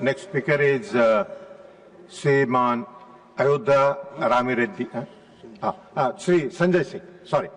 next speaker is Sriman Ayodhya Ramireddy. Sri Sanjay Singh. Sorry.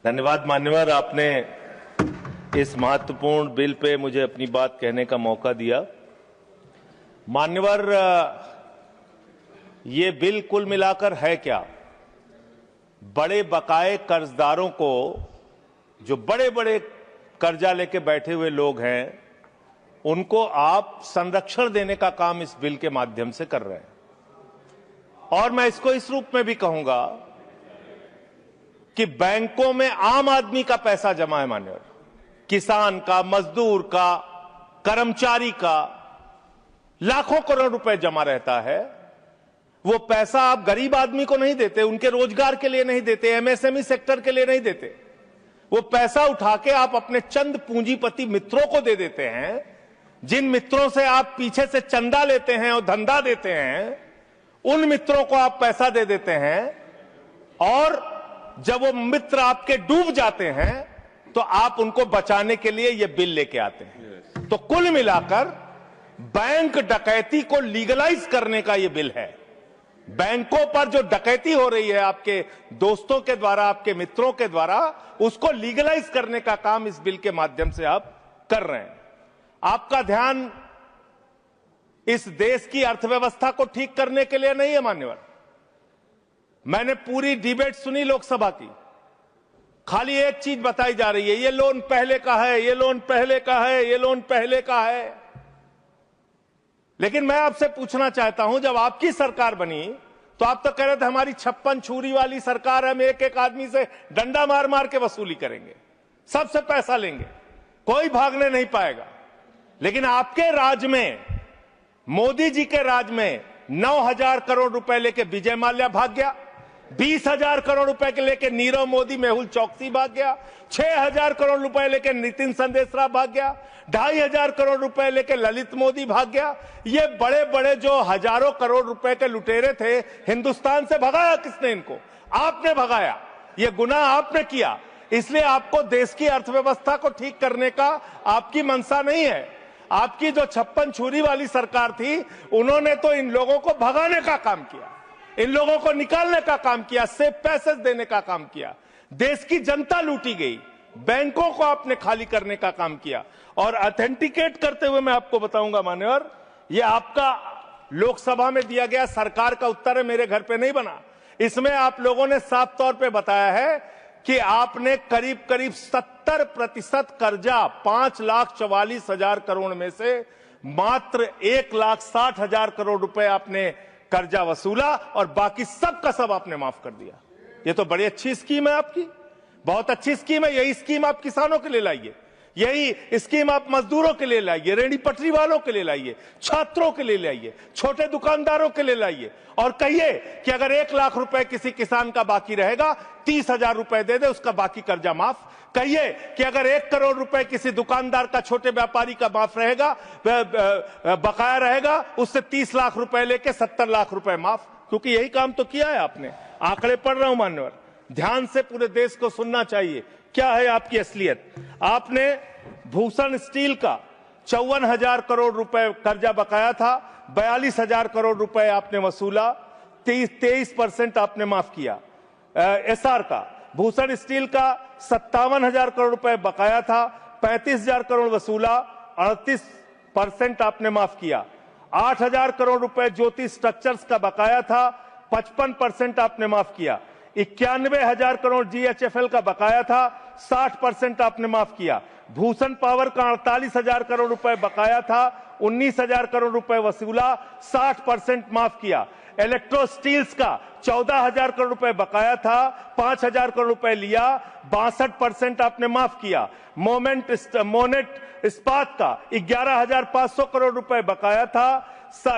धन्यवाद मान्यवर, आपने इस महत्वपूर्ण बिल पे मुझे अपनी बात कहने का मौका दिया। मान्यवर, ये बिल कुल मिलाकर है क्या? बड़े बकाए कर्जदारों को, जो बड़े बड़े कर्जा लेके बैठे हुए लोग हैं, उनको आप संरक्षण देने का काम इस बिल के माध्यम से कर रहे हैं। और मैं इसको इस रूप में भी कहूंगा कि बैंकों में आम आदमी का पैसा जमा है मान्यवर, किसान का, मजदूर का, कर्मचारी का लाखों करोड़ रुपए जमा रहता है। वो पैसा आप गरीब आदमी को नहीं देते, उनके रोजगार के लिए नहीं देते, एमएसएमई सेक्टर के लिए नहीं देते। वो पैसा उठा के आप अपने चंद पूंजीपति मित्रों को दे देते हैं, जिन मित्रों से आप पीछे से चंदा लेते हैं और धंधा देते हैं, उन मित्रों को आप पैसा दे देते हैं। और जब वो मित्र आपके डूब जाते हैं तो आप उनको बचाने के लिए ये बिल लेके आते हैं। तो कुल मिलाकर बैंक डकैती को लीगलाइज करने का ये बिल है। बैंकों पर जो डकैती हो रही है आपके दोस्तों के द्वारा, आपके मित्रों के द्वारा, उसको लीगलाइज करने का काम इस बिल के माध्यम से आप कर रहे हैं। आपका ध्यान इस देश की अर्थव्यवस्था को ठीक करने के लिए नहीं है मान्यवर। मैंने पूरी डिबेट सुनी लोकसभा की, खाली एक चीज बताई जा रही है, ये लोन पहले का है, ये लोन पहले का है, ये लोन पहले का है। लेकिन मैं आपसे पूछना चाहता हूं, जब आपकी सरकार बनी तो आप तो कह रहे थे हमारी 56 छुरी वाली सरकार है, हम एक एक आदमी से डंडा मार मार के वसूली करेंगे, सबसे पैसा लेंगे, कोई भागने नहीं पाएगा। लेकिन आपके राज में, मोदी जी के राज में 9,000 करोड़ रुपए लेके विजय माल्या भाग गया, 20,000 करोड़ रुपए के लेके नीरव मोदी, मेहुल चौकसी भाग गया, 6,000 करोड़ रुपए लेके नितिन संदेशरा भाग गया, 2,500 करोड़ रुपए लेके ललित मोदी भाग गया। ये बड़े बड़े जो हजारों करोड़ रुपए के लुटेरे थे, हिंदुस्तान से भगाया किसने इनको? आपने भगाया, ये गुनाह आपने किया। इसलिए आपको देश की अर्थव्यवस्था को ठीक करने का आपकी मंशा नहीं है। आपकी जो 56 छुरी वाली सरकार थी, उन्होंने तो इन लोगों को भगाने का काम किया, इन लोगों को निकालने का काम किया, सेफ पैसेज देने का काम किया। देश की जनता लूटी गई, बैंकों को आपने खाली करने का काम किया। और ऑथेंटिकेट करते हुए मैं आपको बताऊंगा मान्यवर, ये आपका लोकसभा में दिया गया सरकार का उत्तर है, मेरे घर पे नहीं बना। इसमें आप लोगों ने साफ तौर पे बताया है कि आपने करीब करीब 70% कर्जा 5,44,000 करोड़ में से मात्र 1,60,000 करोड़ रुपए आपने कर्जा वसूला और बाकी सब का सब आपने माफ कर दिया। ये तो बड़ी अच्छी स्कीम है आपकी, बहुत अच्छी स्कीम है। यही स्कीम आप किसानों के लिए लाइए, यही स्कीम आप मजदूरों के लिए लाइए, रेहड़ी पटरी वालों के लिए लाइए, छात्रों के लिए लाइए, छोटे दुकानदारों के लिए लाइए। और कहिए कि अगर 1 लाख रुपए किसी किसान का बाकी रहेगा, 30,000 रुपए दे दे, उसका बाकी कर्जा माफ। कहिए कि अगर 1 करोड़ रुपए किसी दुकानदार का, छोटे व्यापारी का माफ रहेगा, बकाया रहेगा, उससे 30 लाख रुपए लेके 70 लाख रुपए माफ। क्योंकि यही काम तो किया है आपने। आंकड़े पढ़ रहा हूं मान्यवर, ध्यान से पूरे देश को सुनना चाहिए क्या है आपकी असलियत। आपने भूषण स्टील का 54,000 करोड़ रुपए कर्जा बकाया था, 42,000 करोड़ रुपए आपने वसूला, 23% आपने माफ किया। एसआर का, भूषण स्टील का 57,000 करोड़ रुपए बकाया था, 35,000 करोड़ वसूला, 38% आपने माफ किया। 8,000 करोड़ रुपए ज्योति स्ट्रक्चर्स का बकाया था, 55% आपने माफ किया। 91,000 करोड़ जीएचएफएल का बकाया था, 60% आपने माफ किया। भूषण पावर का 48,000 करोड़ रुपए बकाया था, 19,000 करोड़ रुपए वसूला, 60% माफ किया। इलेक्ट्रो स्टील्स का 14,000 करोड़ रुपए बकाया था, 5,000 करोड़ रुपए लिया, 62% आपने माफ किया। मोनेट इस्पात का 11,500 करोड़ रुपए बकाया था,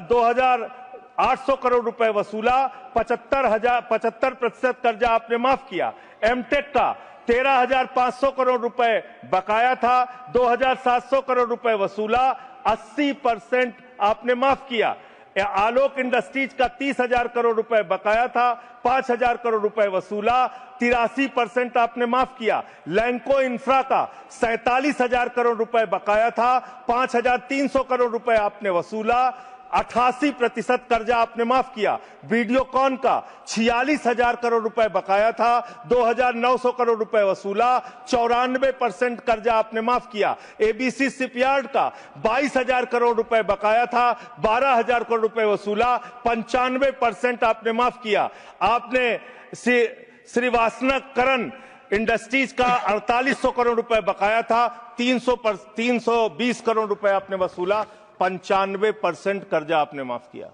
2,800 करोड़ रुपए वसूला, 75% कर्जा आपने माफ किया। एमटेक का 13,500 करोड़ रुपए बकाया था, 2,700 करोड़ रुपए वसूला, 80% आपने माफ किया। आलोक इंडस्ट्रीज का 30,000 करोड़ रुपए बकाया था, 5,000 करोड़ रुपए वसूला, 83% आपने माफ किया। लैंको इंफ्रा का 47,000 करोड़ रुपए बकाया था, 5,300 करोड़ रुपए आपने वसूला, 88% कर्जा आपने माफ किया। वीडियोकॉन का 46,000 करोड़ रुपए बकाया था, 2,900 करोड़ रुपए वसूला, 94% कर्जा आपने माफ किया। एबीसी शिपयार्ड का 22,000 करोड़ रुपए बकाया था, 12,000 करोड़ रुपए वसूला, 95% आपने माफ किया। आपने श्रीवास्तव इंडस्ट्रीज का 4800 करोड़ रुपए बकाया था, 320 करोड़ रुपए आपने वसूला, 95% कर्जा आपने माफ किया।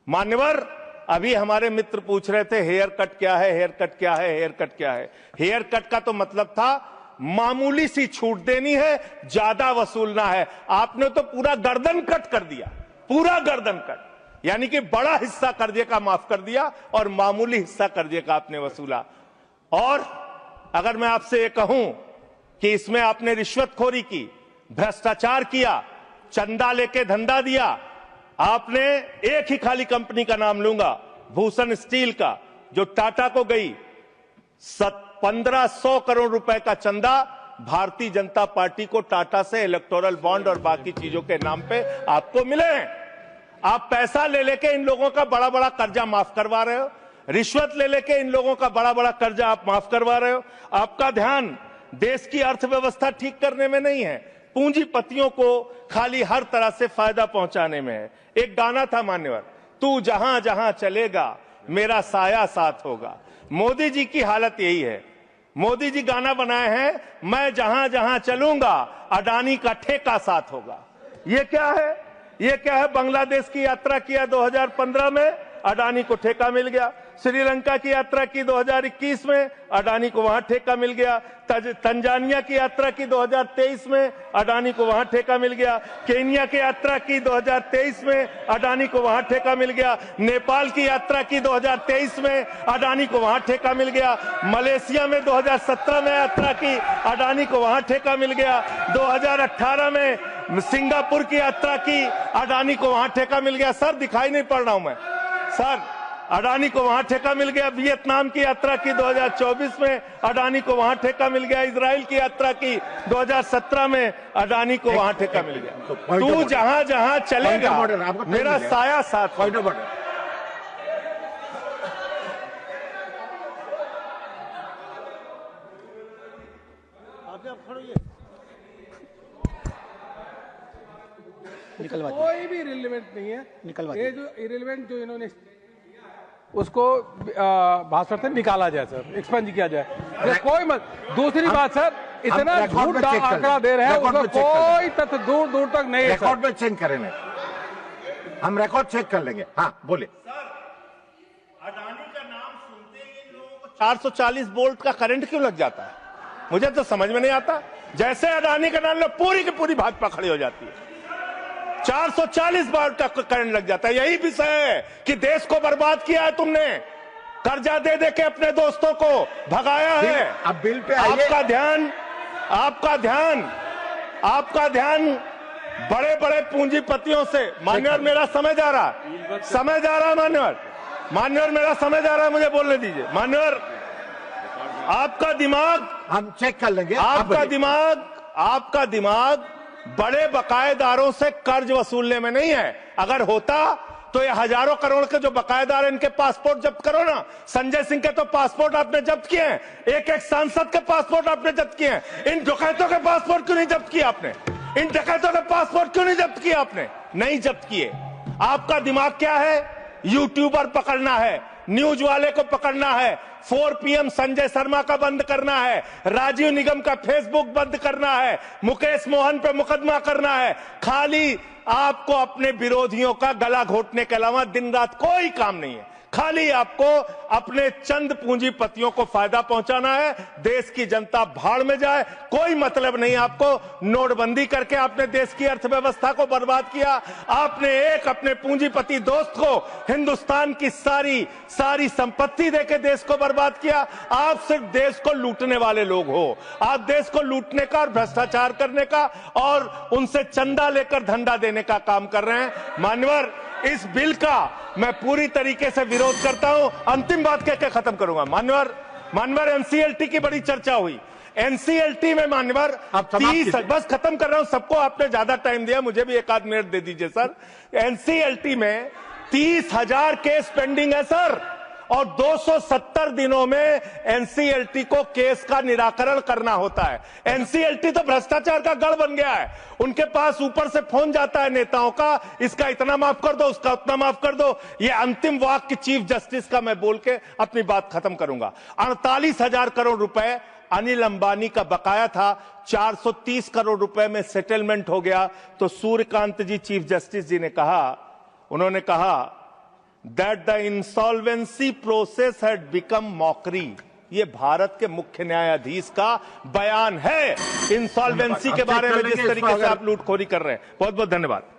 मान्यवर, अभी हमारे मित्र पूछ रहे थे हेयर कट क्या है, हेयर कट क्या है, हेयर कट क्या है। हेयर कट का तो मतलब था मामूली सी छूट देनी है, ज्यादा वसूलना है। आपने तो पूरा गर्दन कट कर दिया, पूरा गर्दन कट, यानी कि बड़ा हिस्सा कर्जे का माफ कर दिया और मामूली हिस्सा कर्जे का आपने वसूला। और अगर मैं आपसे ये कहूं कि इसमें आपने रिश्वतखोरी की, भ्रष्टाचार किया, चंदा लेके धंधा दिया, आपने एक ही खाली कंपनी का नाम लूंगा, भूषण स्टील का, जो टाटा को गई, 1500 करोड़ रुपए का चंदा भारतीय जनता पार्टी को टाटा से इलेक्टोरल बॉन्ड और बाकी चीजों के नाम पे आपको मिले हैं। आप पैसा ले लेके इन लोगों का बड़ा बड़ा कर्जा माफ करवा रहे हो, रिश्वत ले लेके इन लोगों का बड़ा बड़ा कर्जा आप माफ करवा रहे हो। आपका ध्यान देश की अर्थव्यवस्था ठीक करने में नहीं है, पूंजीपतियों को खाली हर तरह से फायदा पहुंचाने में है। एक गाना था मान्यवर, तू जहां जहां चलेगा मेरा साया साथ होगा। मोदी जी की हालत यही है। मोदी जी गाना बनाए हैं, मैं जहां जहां चलूंगा अडानी का ठेका साथ होगा। ये क्या है? ये क्या है? बांग्लादेश की यात्रा किया 2015 में, अडानी को ठेका मिल गया। श्रीलंका की यात्रा की 2021 में, अडानी को वहां ठेका मिल गया। तंजानिया की यात्रा की 2023 में, अडानी को वहां ठेका मिल गया। केन्या की यात्रा की 2023 में, अडानी को वहां ठेका मिल गया। नेपाल की यात्रा की 2023 में, अडानी को वहां ठेका मिल गया। मलेशिया में 2017 में यात्रा की, अडानी को वहां ठेका मिल गया। 2018 में सिंगापुर की यात्रा की, अडानी को वहां ठेका मिल गया। सर दिखाई नहीं पड़ रहा हूं मैं सर, अडानी को वहां ठेका मिल गया। वियतनाम की यात्रा की 2024 में, अडानी को वहां ठेका मिल गया। इजराइल की यात्रा की 2017 में, अडानी को वहां ठेका मिल गया। तू जहां जहां चलेगा मेरा साया साथ। निकलवा कोई भी रिलेवेंट नहीं है। निकलवा ये जो इरेलीवेंट जो इन्होंने उसको भाषण से निकाला जाए सर, एक्सपेंज किया जाए। कोई मत। दूसरी बात सर, इतना झूठ आंकड़ा दे रहे हैं, उसका कोई तथ्य दूर दूर तक नहीं है। रिकॉर्ड में चेक करेंगे, हम रिकॉर्ड चेक कर लेंगे। हाँ बोले। अडानी का नाम सुनते ही लोगों को 440 वोल्ट का करंट क्यों लग जाता है? मुझे तो समझ में नहीं आता। जैसे अडानी का नाम लो, पूरी की पूरी भाजपा खड़ी हो जाती है। 440 वोल्ट का करंट लग जाता है। यही विषय है कि देश को बर्बाद किया है तुमने, कर्जा दे दे के अपने दोस्तों को भगाया है। अब बिल पे आपका ध्यान बड़े बड़े पूंजीपतियों से। मान्यवर मेरा समय जा रहा है, मान्यवर मेरा समय जा रहा है, मुझे बोलने दीजिए। मान्यवर आपका दिमाग, हम चेक कर लेंगे। आपका दिमाग बड़े बकायेदारों से कर्ज वसूलने में नहीं है। अगर होता तो ये हजारों करोड़ के जो बकायेदार हैं, इनके पासपोर्ट जब्त करो ना। संजय सिंह के तो पासपोर्ट आपने जब्त किए हैं, एक एक सांसद के पासपोर्ट आपने जब्त किए हैं। इन डकैतों के पासपोर्ट क्यों नहीं जब्त किए आपने? इन डकैतों के पासपोर्ट क्यों नहीं जब्त किए आपने? नहीं जब्त किए। आपका दिमाग क्या है? यूट्यूबर पकड़ना है, न्यूज वाले को पकड़ना है, 4 PM संजय शर्मा का बंद करना है, राजीव निगम का फेसबुक बंद करना है, मुकेश मोहन पे मुकदमा करना है। खाली आपको अपने विरोधियों का गला घोटने के अलावा दिन रात कोई काम नहीं है। खाली आपको अपने चंद पूंजीपतियों को फायदा पहुंचाना है। देश की जनता भाड़ में जाए, कोई मतलब नहीं आपको। नोटबंदी करके आपने देश की अर्थव्यवस्था को बर्बाद किया। आपने एक अपने पूंजीपति दोस्त को हिंदुस्तान की सारी संपत्ति देके देश को बर्बाद किया। आप सिर्फ देश को लूटने वाले लोग हो। आप देश को लूटने का और भ्रष्टाचार करने का और उनसे चंदा लेकर धंधा देने का काम कर रहे हैं। मान्यवर इस बिल का मैं पूरी तरीके से विरोध करता हूं। अंतिम बात कह के खत्म करूंगा। मान्यवर एनसीएलटी की बड़ी चर्चा हुई। एनसीएलटी में मान्यवर 30, बस खत्म कर रहा हूं, सबको आपने ज्यादा टाइम दिया, मुझे भी एक आध मिनट दे दीजिए सर। एनसीएलटी में 30,000 केस पेंडिंग है सर, और 270 दिनों में एनसीएलटी को केस का निराकरण करना होता है। एनसीएलटी तो भ्रष्टाचार का गढ़ बन गया है। उनके पास ऊपर से फोन जाता है नेताओं का, इसका इतना माफ कर दो, उसका उतना माफ कर दो। ये अंतिम वाक्य चीफ जस्टिस का मैं बोल के अपनी बात खत्म करूंगा। 48,000 करोड़ रुपए अनिल अंबानी का बकाया था, 430 करोड़ रुपए में सेटलमेंट हो गया। तो सूर्यकांत जी चीफ जस्टिस जी ने कहा, उन्होंने कहा that the insolvency process had become mockery. ये भारत के मुख्य न्यायाधीश का बयान है इंसॉल्वेंसी के बारे में, जिस तरीके से आप लूटखोरी कर रहे हैं। बहुत बहुत धन्यवाद।